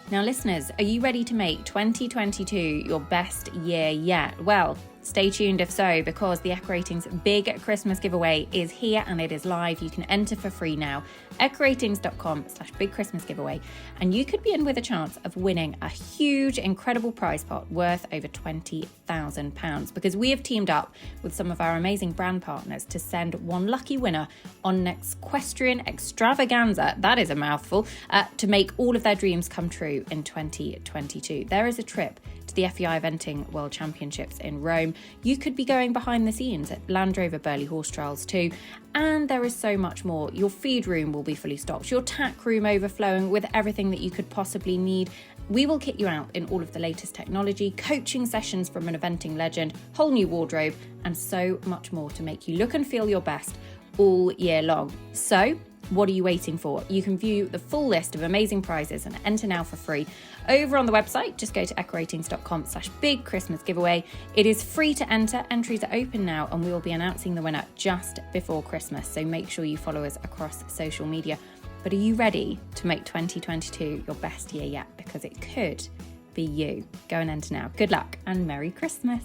Now, listeners, are you ready to make 2022 your best year yet? Well, stay tuned if so, because the EquiRatings big Christmas giveaway is here and it is live. You can enter for free now, EquiRatings.com/big Christmas giveaway, and you could be in with a chance of winning a huge, incredible prize pot worth over £20,000, because we have teamed up with some of our amazing brand partners to send one lucky winner on an equestrian extravaganza, that is a mouthful, to make all of their dreams come true in 2022. There is a trip to the FEI Eventing World Championships in Rome. You could be going behind the scenes at Land Rover Burley Horse Trials too. And there is so much more. Your feed room will be fully stocked, your tack room overflowing with everything that you could possibly need. We will kit you out in all of the latest technology, coaching sessions from an eventing legend, whole new wardrobe, and so much more to make you look and feel your best all year long. So, what are you waiting for? You can view the full list of amazing prizes and enter now for free over on the website. Just go to EquiRatings.com/big Christmas giveaway. It is free to enter. Entries are open now, and we will be announcing the winner just before Christmas. So make sure you follow us across social media. But are you ready to make 2022 your best year yet? Because it could be you. Go and enter now. Good luck and Merry Christmas.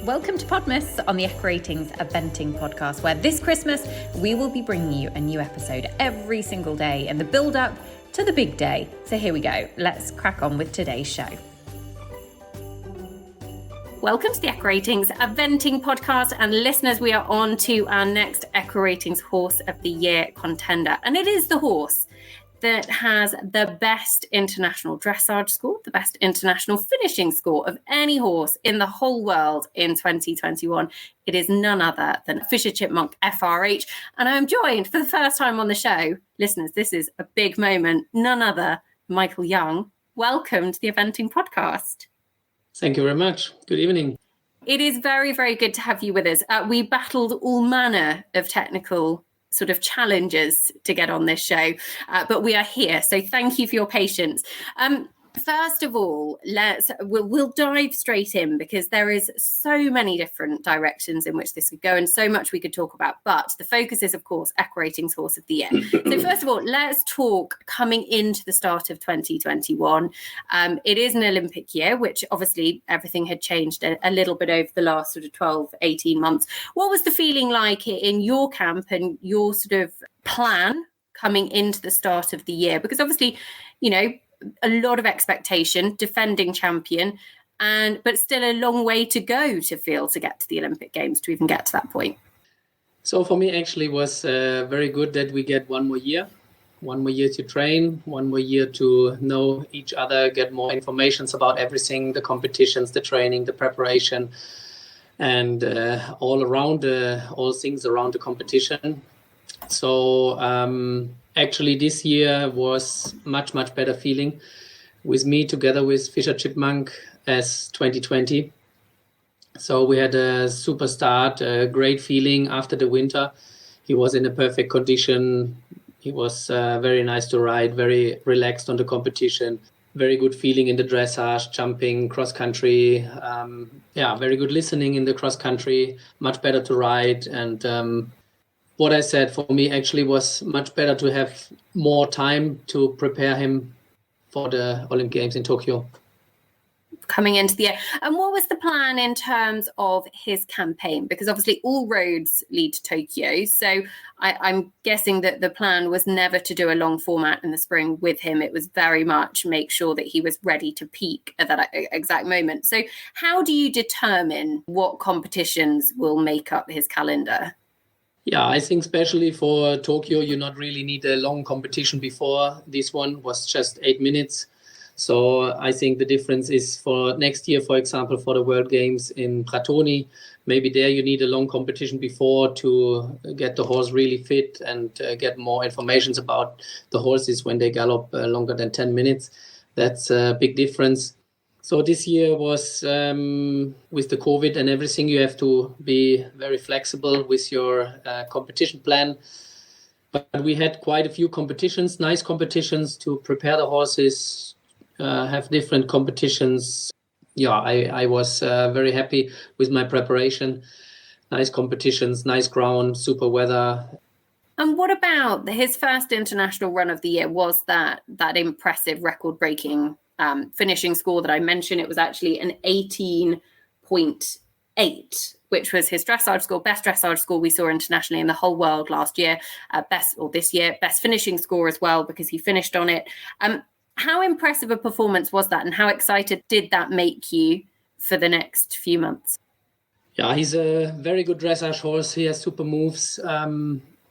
Welcome to Podmas on the EquiRatings Eventing podcast, where this Christmas we will be bringing you a new episode every single day in the build-up to the big day. So here we go. Let's crack on with today's show. Welcome to the EquiRatings Eventing podcast, and listeners, we are on to our next EquiRatings Horse of the Year contender, and it is the horse that has the best international dressage score, the best international finishing score of any horse in the whole world in 2021. It is none other than FischerChipmunk FRH. And I'm joined for the first time on the show. Listeners, this is a big moment. None other than Michael Jung. Welcome to the Eventing podcast. Thank you very much. Good evening. It is very, very good to have you with us. We battled all manner of technical sort of challenges to get on this show, but we are here. So thank you for your patience. First of all, we'll dive straight in, because there is so many different directions in which this could go and so much we could talk about. But the focus is, of course, EquiRatings Horse of the Year. So first of all, let's talk coming into the start of 2021. It is an Olympic year, which obviously everything had changed a little bit over the last sort of 12, 18 months. What was the feeling like in your camp and your sort of plan coming into the start of the year? Because obviously, you know, a lot of expectation, defending champion, but still a long way to go to get to the Olympic Games to even get to that point. So for me, actually, it was very good that we get one more year to train, one more year to know each other, get more informations about everything, the competitions, the training, the preparation, and all things around the competition. So actually, this year was much better feeling with me together with FischerChipmunk as 2020. So we had a super start, a great feeling after the winter. He was in a perfect condition. He was very nice to ride, very relaxed on the competition. Very good feeling in the dressage, jumping, cross country. Very good listening in the cross country. Much better to ride. And what I said for me actually was much better to have more time to prepare him for the Olympic Games in Tokyo. Coming into the year. And what was the plan in terms of his campaign? Because obviously all roads lead to Tokyo. So I'm guessing that the plan was never to do a long format in the spring with him. It was very much make sure that he was ready to peak at that exact moment. So how do you determine what competitions will make up his calendar? Yeah, I think especially for Tokyo, you not really need a long competition before. This one was just 8 minutes. So I think the difference is for next year, for example, for the World Games in Pratoni, maybe there you need a long competition before to get the horse really fit and get more information about the horses when they gallop longer than 10 minutes. That's a big difference. So this year was with the COVID and everything, you have to be very flexible with your competition plan. But we had quite a few competitions, nice competitions to prepare the horses, have different competitions. Yeah, I was very happy with my preparation. Nice competitions, nice ground, super weather. And what about his first international run of the year? Was that impressive record-breaking finishing score that I mentioned? It was actually an 18.8, which was his dressage score, best dressage score we saw internationally in the whole world last year, this year, best finishing score as well, because he finished on it. How impressive a performance was that, and how excited did that make you for the next few months? Yeah, he's a very good dressage horse. He has super moves.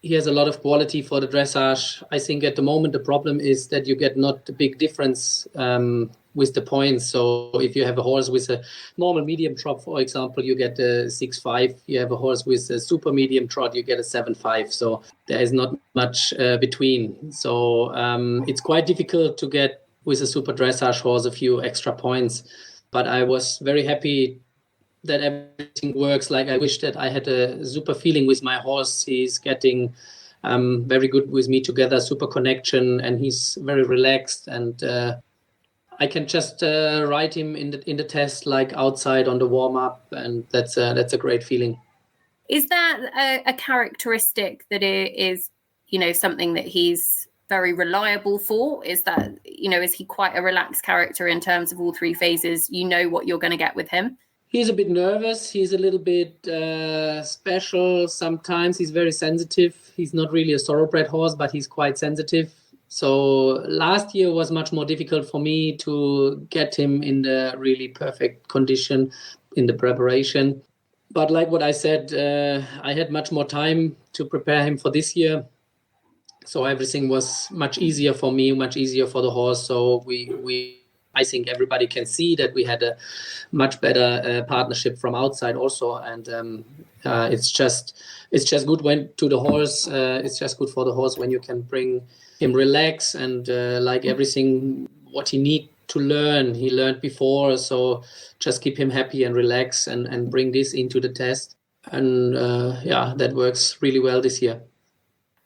He has a lot of quality for the dressage. I think at the moment the problem is that you get not a big difference with the points. So if you have a horse with a normal medium trot, for example, you get a 6.5. You have a horse with a super medium trot, you get a 7.5. So there is not much between. So it's quite difficult to get with a super dressage horse a few extra points. But I was very happy that everything works like I wish, that I had a super feeling with my horse. He's getting very good with me together, super connection, and he's very relaxed. And I can just ride him in the test, like outside on the warm up, and that's a great feeling. Is that a characteristic that is, something that he's very reliable for? Is that, is he quite a relaxed character in terms of all three phases? You know what you're going to get with him? He's a bit nervous. He's a little bit special. Sometimes he's very sensitive. He's not really a thoroughbred horse, but he's quite sensitive. So last year was much more difficult for me to get him in the really perfect condition in the preparation. But like what I said, I had much more time to prepare him for this year. So everything was much easier for me, much easier for the horse. So I think everybody can see that we had a much better partnership from outside also, and it's just good to the horse. It's just good for the horse when you can bring him relax and like everything what he need to learn, he learned before. So just keep him happy and relax and bring this into the test, and that works really well this year.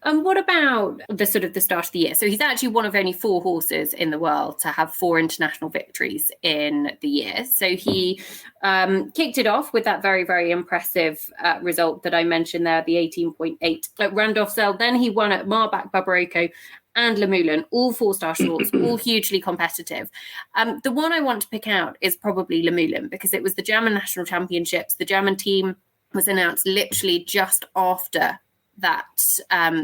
And what about the start of the year? So he's actually one of only 4 horses in the world to have 4 international victories in the year. So he kicked it off with that very, very impressive result that I mentioned there, the 18.8 at Randolph-Zell. Then he won at Marbach, Barbaroco and Le Moulin, all 4-star shorts, all hugely competitive. The one I want to pick out is probably Le Moulin, because it was the German National Championships. The German team was announced literally just after that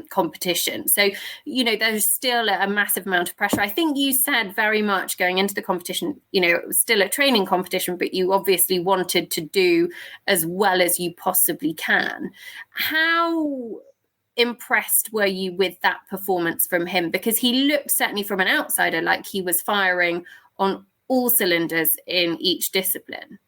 competition. So, there's still a massive amount of pressure. I think you said very much going into the competition, it was still a training competition, but you obviously wanted to do as well as you possibly can. How impressed were you with that performance from him? Because he looked, certainly from an outsider, like he was firing on all cylinders in each discipline.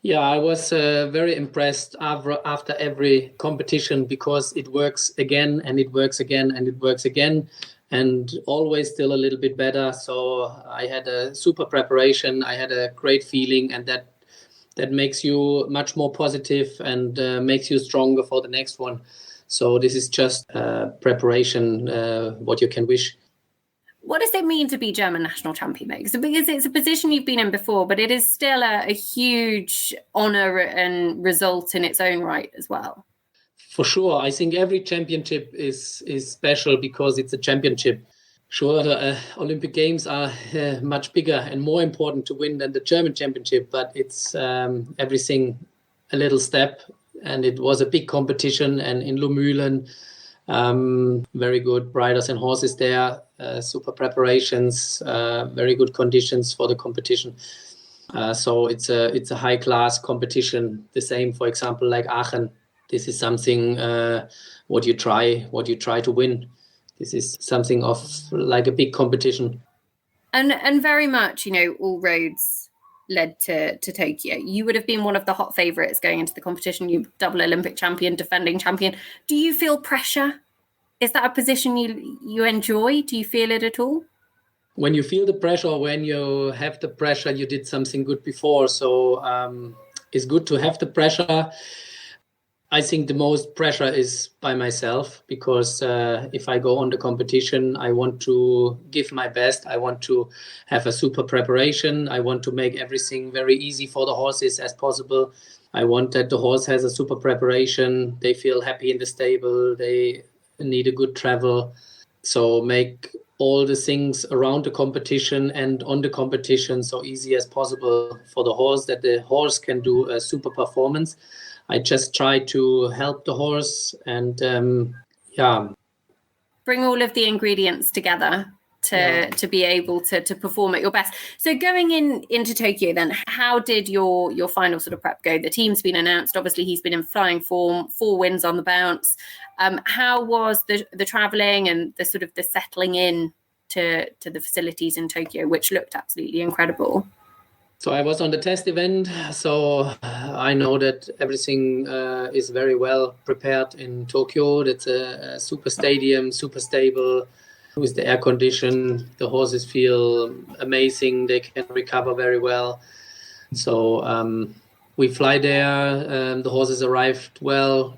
Yeah, I was very impressed after every competition, because it works again and it works again and it works again, and always still a little bit better. So I had a super preparation. I had a great feeling, and that makes you much more positive and makes you stronger for the next one. So this is just preparation, what you can wish. What does it mean to be German national champion, though? Because it's a position you've been in before, but it is still a huge honour and result in its own right as well. For sure. I think every championship is special because it's a championship. Sure, the Olympic Games are much bigger and more important to win than the German championship, but it's everything a little step. And it was a big competition, and in Le Moulin, very good riders and horses there, super preparations, very good conditions for the competition. So it's a high class competition. The same, for example, like Aachen. This is something what you try to win. This is something of like a big competition. And very much, all roads led to Tokyo. You would have been one of the hot favourites going into the competition. You double Olympic champion, defending champion. Do you feel pressure? Is that a position you enjoy? Do you feel it at all? When you feel the pressure, when you have the pressure, you did something good before. So it's good to have the pressure. I think the most pressure is by myself, because if I go on the competition, I want to give my best. I want to have a super preparation. I want to make everything very easy for the horses as possible. I want that the horse has a super preparation. They feel happy in the stable. They need a good travel. So make all the things around the competition and on the competition so easy as possible for the horse, that the horse can do a super performance. I just try to help the horse and bring all of the ingredients together to be able to perform at your best. So going into Tokyo then, how did your final sort of prep go? The team's been announced. Obviously, he's been in flying form, 4 wins on the bounce. How was the traveling and the sort of the settling in to the facilities in Tokyo, which looked absolutely incredible? So I was on the test event, so I know that everything is very well prepared in Tokyo. It's a super stadium, super stable, with the air condition. The horses feel amazing. They can recover very well. So we fly there. The horses arrived well.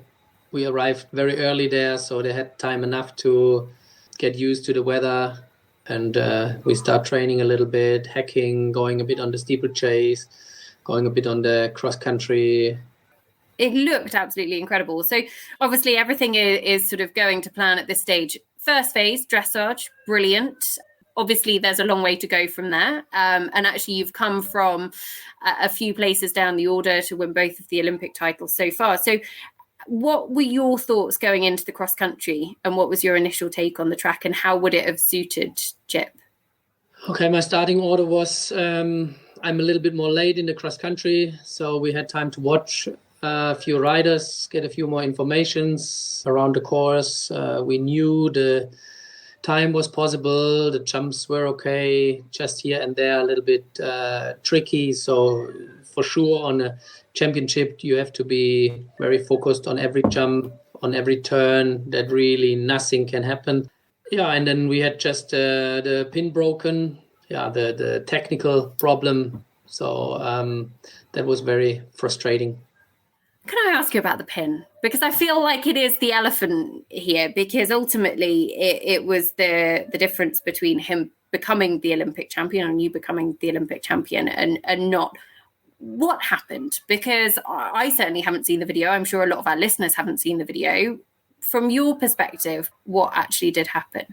We arrived very early there, so they had time enough to get used to the weather. And we start training a little bit, hacking, going a bit on the steeplechase, going a bit on the cross country. It looked absolutely incredible. So obviously everything is sort of going to plan at this stage. First phase, dressage, brilliant. Obviously there's a long way to go from there. And actually you've come from a few places down the order to win both of the Olympic titles so far. So what were your thoughts going into the cross country, and what was your initial take on the track, and how would it have suited Chip? Okay, my starting order was I'm a little bit more late in the cross country, so we had time to watch a few riders, get a few more informations around the course. We knew the time was possible, the jumps were okay, just here and there a little bit tricky. So for sure on a championship you have to be very focused on every jump, on every turn, that really nothing can happen. And then we had just the pin broken, the technical problem. So that was very frustrating. Can I ask you about the pin? Because I feel like it is the elephant here, because ultimately it was the difference between him becoming the Olympic champion and you becoming the Olympic champion and not. What happened? Because I certainly haven't seen the video. I'm sure a lot of our listeners haven't seen the video. From your perspective, what actually did happen?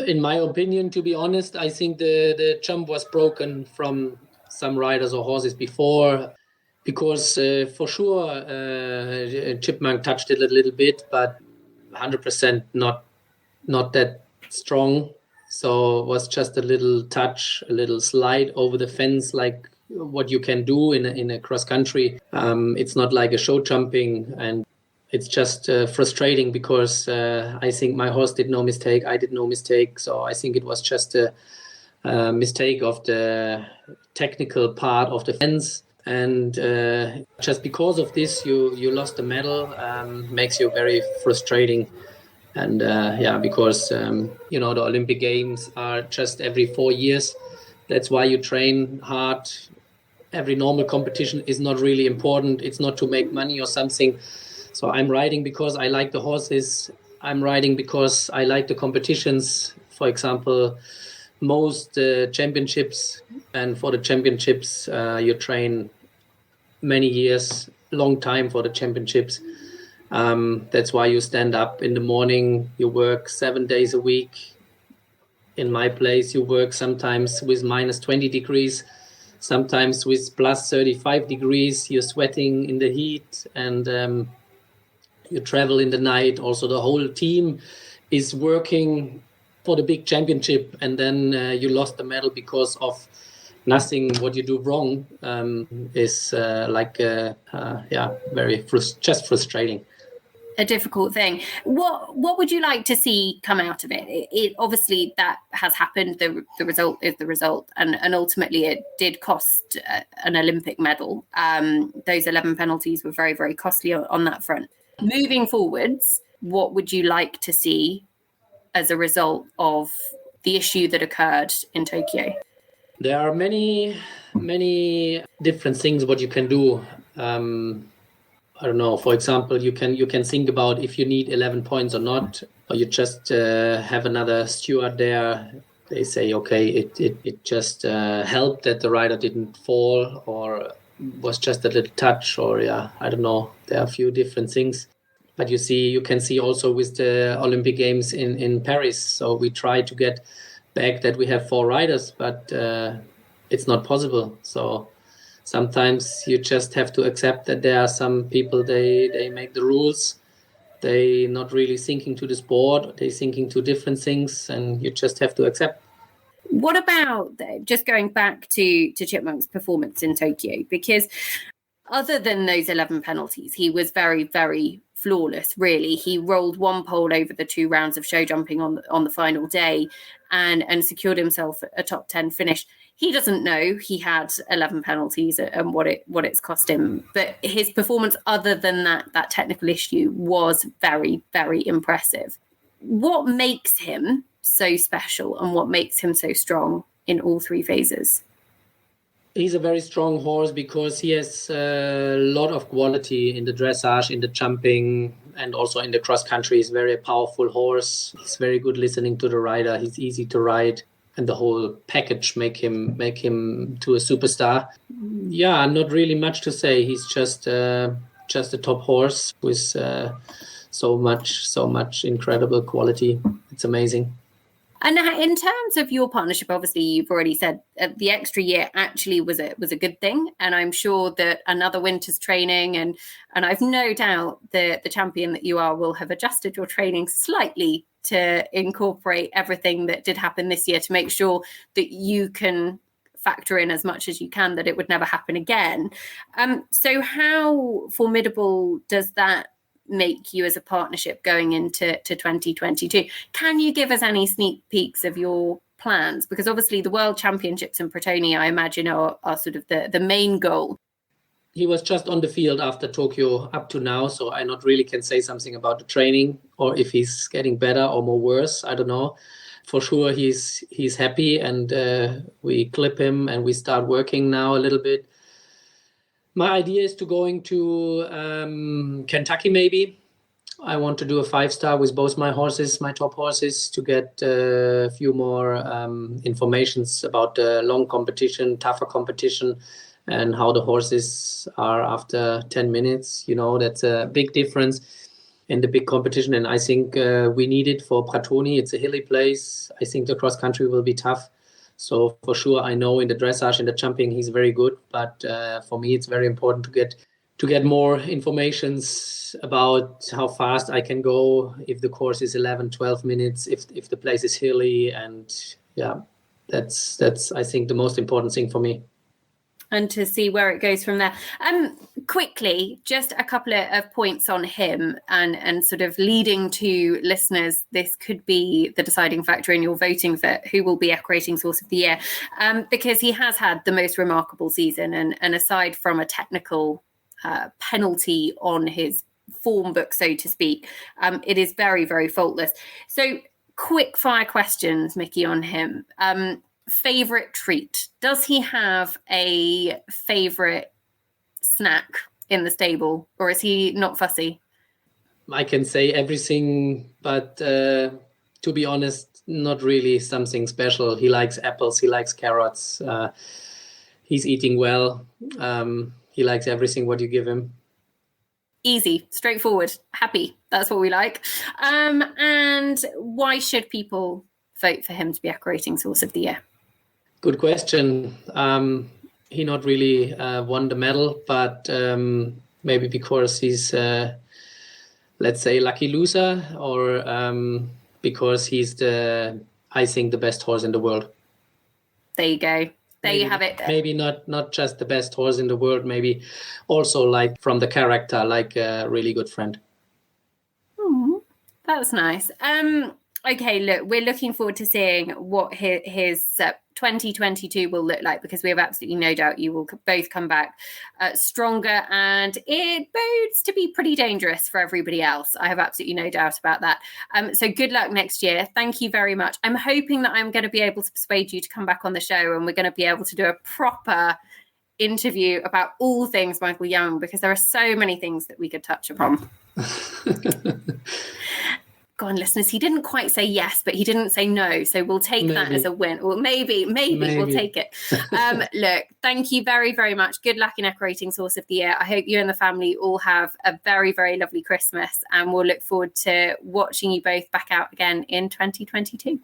In my opinion, to be honest, I think the jump was broken from some riders or horses before, because for sure Chipmunk touched it a little bit, but 100% not that strong. So it was just a little touch, a little slide over the fence, like what you can do in a cross country. It's not like a show jumping, and it's just frustrating because I think my horse did no mistake. I did no mistake. So I think it was just a mistake of the technical part of the fence. And just because of this, you lost the medal, makes you very frustrating. And because, the Olympic Games are just every 4 years. That's why you train hard. Every normal competition is not really important. It's not to make money or something. So I'm riding because I like the horses. I'm riding because I like the competitions. For example, most championships, and for the championships, you train many years, long time for the championships. That's why you stand up in the morning, you work 7 days a week. In my place, you work sometimes with minus 20 degrees, sometimes with plus 35 degrees. You're sweating in the heat, and you travel in the night. Also, the whole team is working for the big championship, and then you lost the medal because of nothing. What you do wrong is very just frustrating. A difficult thing. What would you like to see come out of it? It obviously that has happened. The result is the result, and ultimately it did cost an Olympic medal. Those 11 penalties were very, very costly on that front. Moving forwards, what would you like to see as a result of the issue that occurred in Tokyo? There are many different things what you can do. I don't know. For example, you can think about if you need 11 points or not, or you just have another steward there. They say, okay, it just helped that the rider didn't fall, or was just a little touch, or I don't know. There are a few different things. But you can see also with the Olympic Games in Paris. So we try to get back that we have 4 riders, but it's not possible. So sometimes you just have to accept that there are some people, they make the rules. They not really thinking to the sport. They thinking to different things, and you just have to accept. What about, just going back to Chipmunk's performance in Tokyo? Because other than those 11 penalties, he was very, very flawless, really. He rolled 1 pole over the 2 rounds of show jumping on the final day and secured himself a top 10 finish. He doesn't know he had 11 penalties and what it's cost him. But his performance, other than that technical issue, was very, very impressive. What makes him so special and what makes him so strong in all 3 phases? He's a very strong horse because he has a lot of quality in the dressage, in the jumping, and also in the cross country. He's a very powerful horse. He's very good listening to the rider. He's easy to ride, and the whole package make him to a superstar. Yeah, not really much to say. He's just a top horse with so much incredible quality. It's amazing. And in terms of your partnership, obviously, you've already said the extra year actually was a good thing. And I'm sure that another winter's training and I've no doubt the champion that you are will have adjusted your training slightly to incorporate everything that did happen this year to make sure that you can factor in as much as you can that it would never happen again. So how formidable does that make you as a partnership going into 2022? Can you give us any sneak peeks of your plans? Because obviously the World Championships in Protoni, I imagine, are sort of the main goal. He was just on the field after Tokyo up to now, so I not really can say something about the training or if he's getting better or more worse. I don't know. For sure, he's happy, and we clip him and we start working now a little bit. My idea is to going to Kentucky maybe. I want to do a 5-star with both my horses, my top horses, to get a few more informations about the long competition, tougher competition, and how the horses are after 10 minutes. That's a big difference in the big competition. And I think we need it for Protoni. It's a hilly place. I think the cross country will be tough. So for sure, I know in the dressage and the jumping, he's very good. But for me, it's very important to get more informations about how fast I can go, if the course is 11, 12 minutes, if the place is hilly. And yeah, that's I think the most important thing for me. And to see where it goes from there. Quickly, just a couple of points on him and sort of leading to listeners, this could be the deciding factor in your voting for who will be EquiRatings Horse of the Year, because he has had the most remarkable season. And aside from a technical penalty on his form book, so to speak, it is very, very faultless. So quick fire questions, Mickey, on him. Favorite treat? Does he have a favorite snack in the stable, or is he not fussy? I can say everything, but to be honest, not really something special. He likes apples, he likes carrots, he's eating well, he likes everything what you give him. Easy, straightforward, happy. That's what we like. And why should people vote for him to be EquiRatings Horse of the Year? Good question. He not really won the medal, but maybe because he's, let's say, lucky loser, or because he's I think, the best horse in the world. There you go. There you have it. Maybe not just the best horse in the world, maybe also like from the character, like a really good friend. That's nice. Okay, look, we're looking forward to seeing what his 2022 will look like, because we have absolutely no doubt you will both come back stronger, and it bodes to be pretty dangerous for everybody else. I have absolutely no doubt about that. So good luck next year. Thank you very much. I'm hoping that I'm going to be able to persuade you to come back on the show, and we're going to be able to do a proper interview about all things Michael Jung, because there are so many things that we could touch upon. Go on, listeners, he didn't quite say yes, but he didn't say no. So we'll take that as a win. Or maybe we'll take it. Look, thank you very, very much. Good luck in EquiRatings Horse of the Year. I hope you and the family all have a very, very lovely Christmas. And we'll look forward to watching you both back out again in 2022.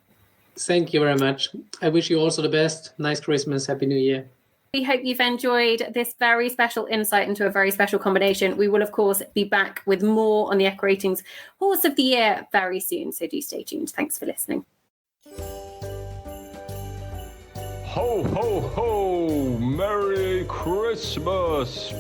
Thank you very much. I wish you also the best. Nice Christmas. Happy New Year. We hope you've enjoyed this very special insight into a very special combination. We will, of course, be back with more on the EquiRatings Horse of the Year very soon. So do stay tuned. Thanks for listening. Ho, ho, ho! Merry Christmas!